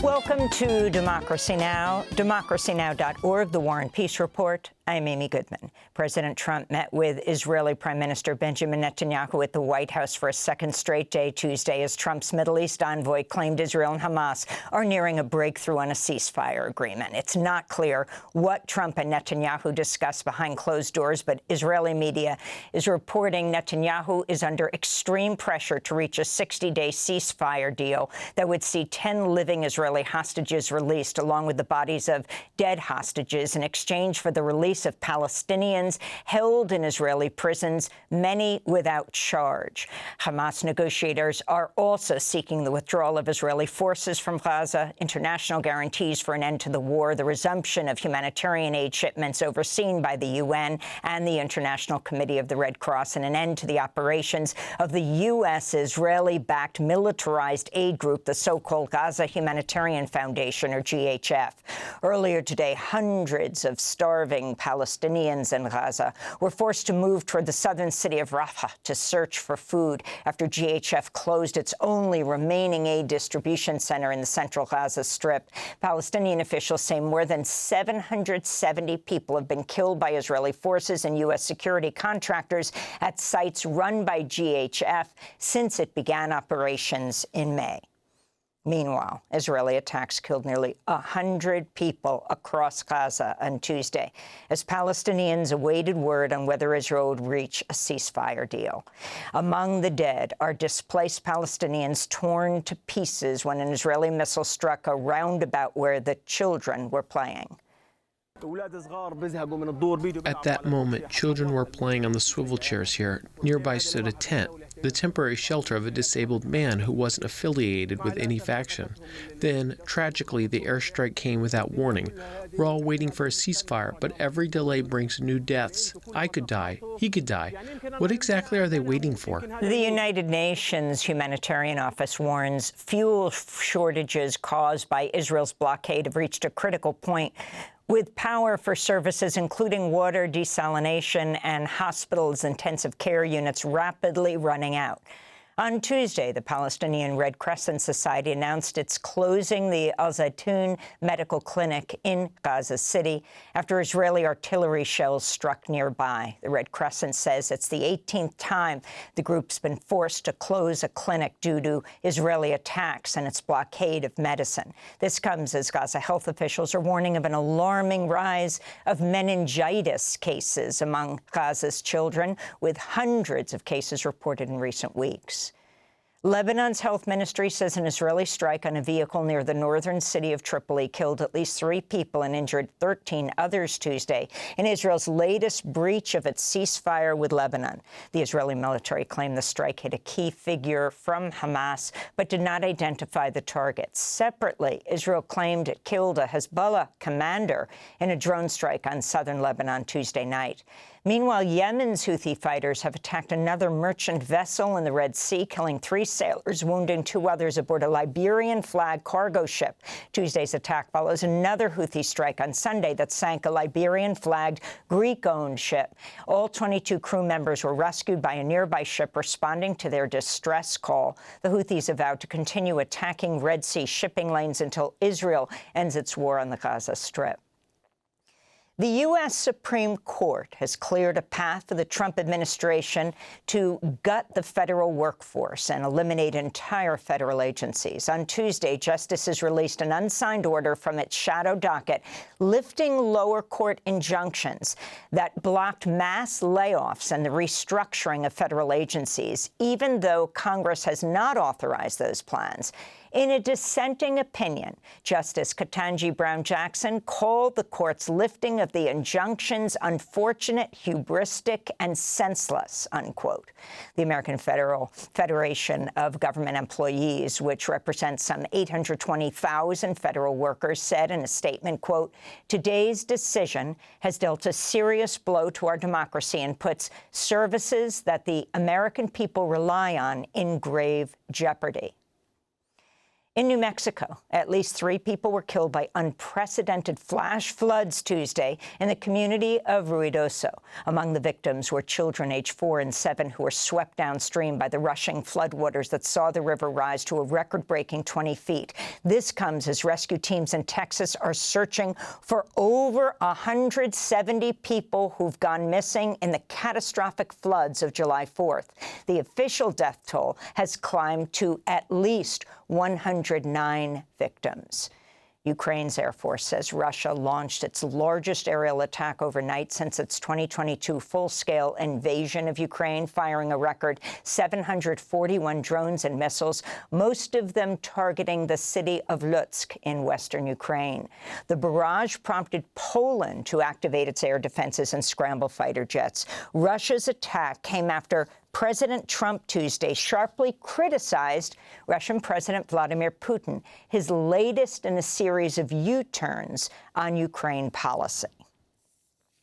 Welcome to Democracy Now!, democracynow.org, The War and Peace Report. I'm Amy Goodman. President Trump met with Israeli Prime Minister Benjamin Netanyahu at the White House for a second straight day Tuesday as Trump's Middle East envoy claimed Israel and Hamas are nearing a breakthrough on a ceasefire agreement. It's not clear what Trump and Netanyahu discussed behind closed doors, but Israeli media is reporting Netanyahu is under extreme pressure to reach a 60-day ceasefire deal that would see 10 living Israeli hostages released, along with the bodies of dead hostages, in exchange for the release of Palestinians held in Israeli prisons, many without charge. Hamas negotiators are also seeking the withdrawal of Israeli forces from Gaza, international guarantees for an end to the war, the resumption of humanitarian aid shipments overseen by the UN and the International Committee of the Red Cross, and an end to the operations of the U.S. Israeli-backed militarized aid group, the so-called Gaza Humanitarian Foundation, or GHF. Earlier today, hundreds of starving Palestinians in Gaza were forced to move toward the southern city of Rafah to search for food after GHF closed its only remaining aid distribution center in the central Gaza Strip. Palestinian officials say more than 770 people have been killed by Israeli forces and U.S. security contractors at sites run by GHF since it began operations in May. Meanwhile, Israeli attacks killed nearly 100 people across Gaza on Tuesday as Palestinians awaited word on whether Israel would reach a ceasefire deal. Among the dead are displaced Palestinians torn to pieces when an Israeli missile struck a roundabout where the children were playing. At that moment, children were playing on the swivel chairs here. Nearby stood a tent, the temporary shelter of a disabled man who wasn't affiliated with any faction. Then, tragically, the airstrike came without warning. We're all waiting for a ceasefire, but every delay brings new deaths. I could die. He could die. What exactly are they waiting for? The United Nations Humanitarian Office warns fuel shortages caused by Israel's blockade have reached a critical point, with power for services including water, desalination, and hospitals' intensive care units rapidly running out. On Tuesday, the Palestinian Red Crescent Society announced it's closing the Al Zaytun Medical Clinic in Gaza City after Israeli artillery shells struck nearby. The Red Crescent says it's the 18th time the group's been forced to close a clinic due to Israeli attacks and its blockade of medicine. This comes as Gaza health officials are warning of an alarming rise of meningitis cases among Gaza's children, with hundreds of cases reported in recent weeks. Lebanon's health ministry says an Israeli strike on a vehicle near the northern city of Tripoli killed at least 3 people and injured 13 others Tuesday in Israel's latest breach of its ceasefire with Lebanon. The Israeli military claimed the strike hit a key figure from Hamas, but did not identify the target. Separately, Israel claimed it killed a Hezbollah commander in a drone strike on southern Lebanon Tuesday night. Meanwhile, Yemen's Houthi fighters have attacked another merchant vessel in the Red Sea, killing 3 sailors, wounding 2 others aboard a Liberian-flagged cargo ship. Tuesday's attack follows another Houthi strike on Sunday that sank a Liberian-flagged Greek-owned ship. All 22 crew members were rescued by a nearby ship responding to their distress call. The Houthis have vowed to continue attacking Red Sea shipping lanes until Israel ends its war on the Gaza Strip. The U.S. Supreme Court has cleared a path for the Trump administration to gut the federal workforce and eliminate entire federal agencies. On Tuesday, justices released an unsigned order from its shadow docket, lifting lower court injunctions that blocked mass layoffs and the restructuring of federal agencies, even though Congress has not authorized those plans. In a dissenting opinion, Justice Ketanji Brown Jackson called the court's lifting of the injunctions unfortunate, hubristic, and senseless, unquote. The American Federation of Government Employees, which represents some 820,000 federal workers, said in a statement, quote, "Today's decision has dealt a serious blow to our democracy and puts services that the American people rely on in grave jeopardy." In New Mexico, at least 3 people were killed by unprecedented flash floods Tuesday in the community of Ruidoso. Among the victims were children aged 4 and 7 who were swept downstream by the rushing floodwaters that saw the river rise to a record-breaking 20 feet. This comes as rescue teams in Texas are searching for over 170 people who've gone missing in the catastrophic floods of July 4th. The official death toll has climbed to at least 109 victims. Ukraine's Air Force says Russia launched its largest aerial attack overnight since its 2022 full-scale invasion of Ukraine, firing a record 741 drones and missiles, most of them targeting the city of Lutsk in western Ukraine. The barrage prompted Poland to activate its air defenses and scramble fighter jets. Russia's attack came after President Trump Tuesday sharply criticized Russian President Vladimir Putin, his latest in a series of U-turns on Ukraine policy.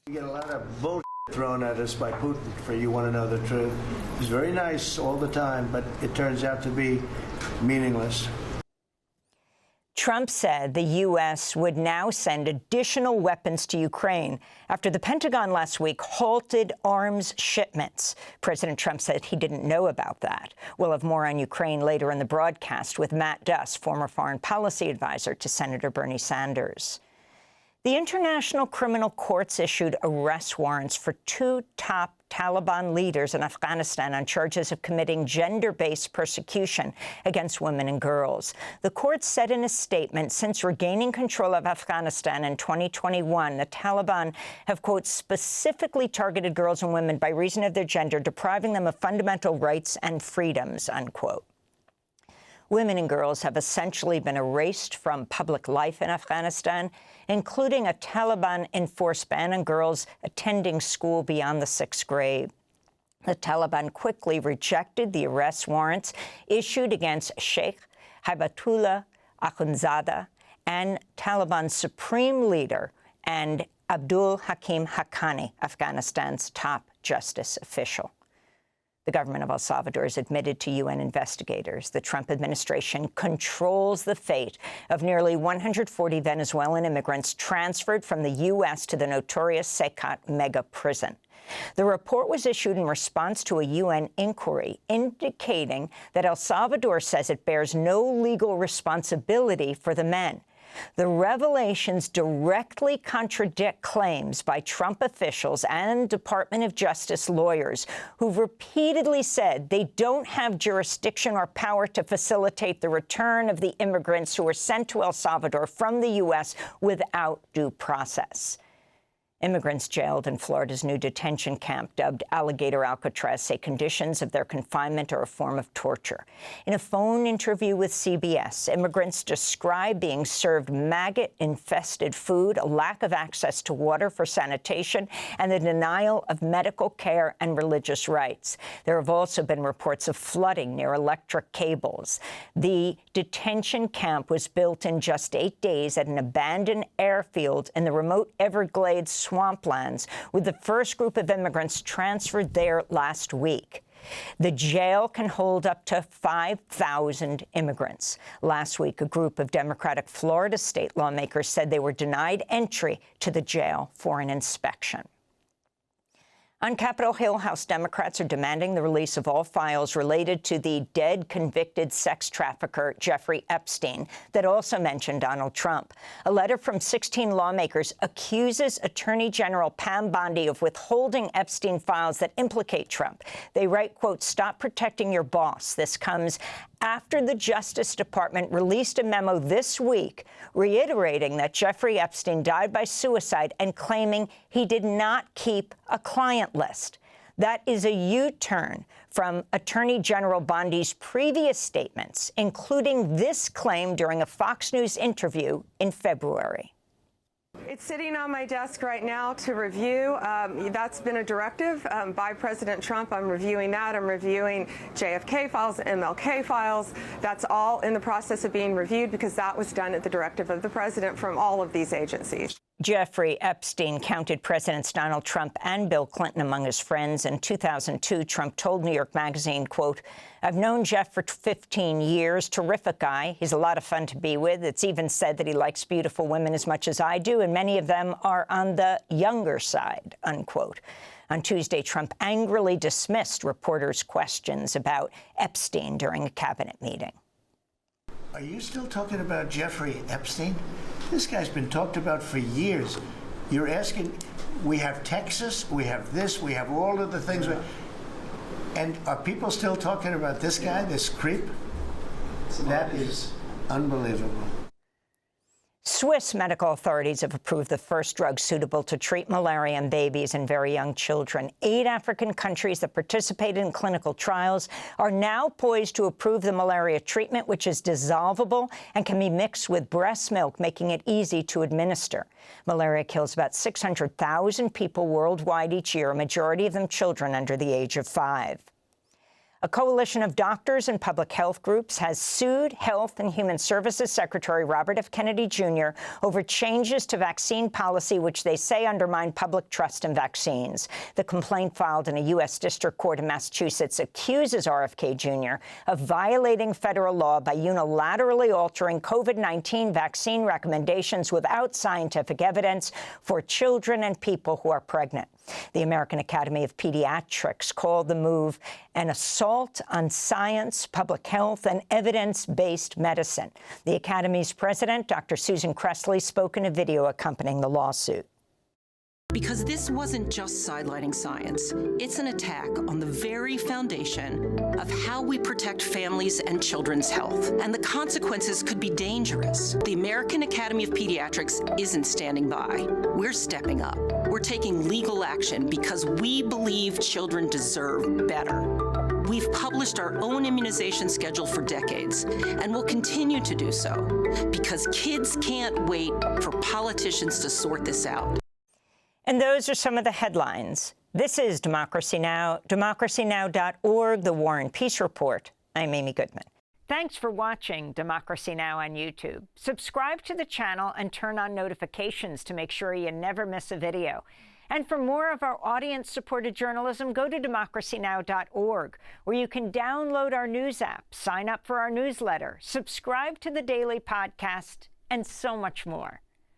We get a lot of bullshit thrown at us by Putin, for you want to know the truth. He's very nice all the time, but it turns out to be meaningless. Trump said the U.S. would now send additional weapons to Ukraine after the Pentagon last week halted arms shipments. President Trump said he didn't know about that. We'll have more on Ukraine later in the broadcast with Matt Duss, former foreign policy advisor to Senator Bernie Sanders. The International Criminal Courts issued arrest warrants for 2 top Taliban leaders in Afghanistan on charges of committing gender-based persecution against women and girls. The court said in a statement, since regaining control of Afghanistan in 2021, the Taliban have, quote, specifically targeted girls and women by reason of their gender, depriving them of fundamental rights and freedoms, unquote. Women and girls have essentially been erased from public life in Afghanistan, including a Taliban-enforced ban on girls attending school beyond the 6th grade. The Taliban quickly rejected the arrest warrants issued against Sheikh Hibatullah Akhundzada and Taliban supreme leader and Abdul Hakim Haqqani, Afghanistan's top justice official. The government of El Salvador has admitted to UN investigators the Trump administration controls the fate of nearly 140 Venezuelan immigrants transferred from the U.S. to the notorious Secat mega prison. The report was issued in response to a UN inquiry indicating that El Salvador says it bears no legal responsibility for the men. The revelations directly contradict claims by Trump officials and Department of Justice lawyers who've repeatedly said they don't have jurisdiction or power to facilitate the return of the immigrants who were sent to El Salvador from the U.S. without due process. Immigrants jailed in Florida's new detention camp, dubbed Alligator Alcatraz, say conditions of their confinement are a form of torture. In a phone interview with CBS, immigrants describe being served maggot-infested food, a lack of access to water for sanitation, and the denial of medical care and religious rights. There have also been reports of flooding near electric cables. The detention camp was built in just 8 days at an abandoned airfield in the remote Everglades swamplands, with the first group of immigrants transferred there last week. The jail can hold up to 5,000 immigrants. Last week, a group of Democratic Florida state lawmakers said they were denied entry to the jail for an inspection. On Capitol Hill, House Democrats are demanding the release of all files related to the dead convicted sex trafficker Jeffrey Epstein that also mentioned Donald Trump. A letter from 16 lawmakers accuses Attorney General Pam Bondi of withholding Epstein files that implicate Trump. They write, quote, "Stop protecting your boss." This comes after the Justice Department released a memo this week reiterating that Jeffrey Epstein died by suicide and claiming he did not keep a client list. That is a U-turn from Attorney General Bondi's previous statements, including this claim during a Fox News interview in February. It's sitting on my desk right now to review. That's been a directive by President Trump. I'm reviewing that. I'm reviewing JFK files, MLK files. That's all in the process of being reviewed because that was done at the directive of the president from all of these agencies. Jeffrey Epstein counted Presidents Donald Trump and Bill Clinton among his friends. In 2002, Trump told New York Magazine, quote, "I've known Jeff for 15 years. Terrific guy. He's a lot of fun to be with. It's even said that he likes beautiful women as much as I do, and many of them are on the younger side," unquote. On Tuesday, Trump angrily dismissed reporters' questions about Epstein during a cabinet meeting. Are you still talking about Jeffrey Epstein? This guy's been talked about for years. You're asking, we have Texas, we have this, we have all of the things. And are people still talking about this guy, this creep? That is unbelievable. Swiss medical authorities have approved the first drug suitable to treat malaria in babies and very young children. 8 African countries that participated in clinical trials are now poised to approve the malaria treatment, which is dissolvable and can be mixed with breast milk, making it easy to administer. Malaria kills about 600,000 people worldwide each year, a majority of them children under the age of 5. A coalition of doctors and public health groups has sued Health and Human Services Secretary Robert F. Kennedy Jr. over changes to vaccine policy, which they say undermine public trust in vaccines. The complaint filed in a U.S. District Court in Massachusetts accuses RFK Jr. of violating federal law by unilaterally altering COVID-19 vaccine recommendations without scientific evidence for children and people who are pregnant. The American Academy of Pediatrics called the move an assault on science, public health, and evidence-based medicine. The Academy's president, Dr. Susan Cressley, spoke in a video accompanying the lawsuit. Because this wasn't just sidelining science. It's an attack on the very foundation of how we protect families and children's health. And the consequences could be dangerous. The American Academy of Pediatrics isn't standing by. We're stepping up. We're taking legal action because we believe children deserve better. We've published our own immunization schedule for decades, and will continue to do so, because kids can't wait for politicians to sort this out. And those are some of the headlines. This is Democracy Now!, democracynow.org, The War and Peace Report. I'm Amy Goodman. Thanks for watching Democracy Now! On YouTube. Subscribe to the channel and turn on notifications to make sure you never miss a video. And for more of our audience-supported journalism, go to democracynow.org, where you can download our news app, sign up for our newsletter, subscribe to the daily podcast, and so much more.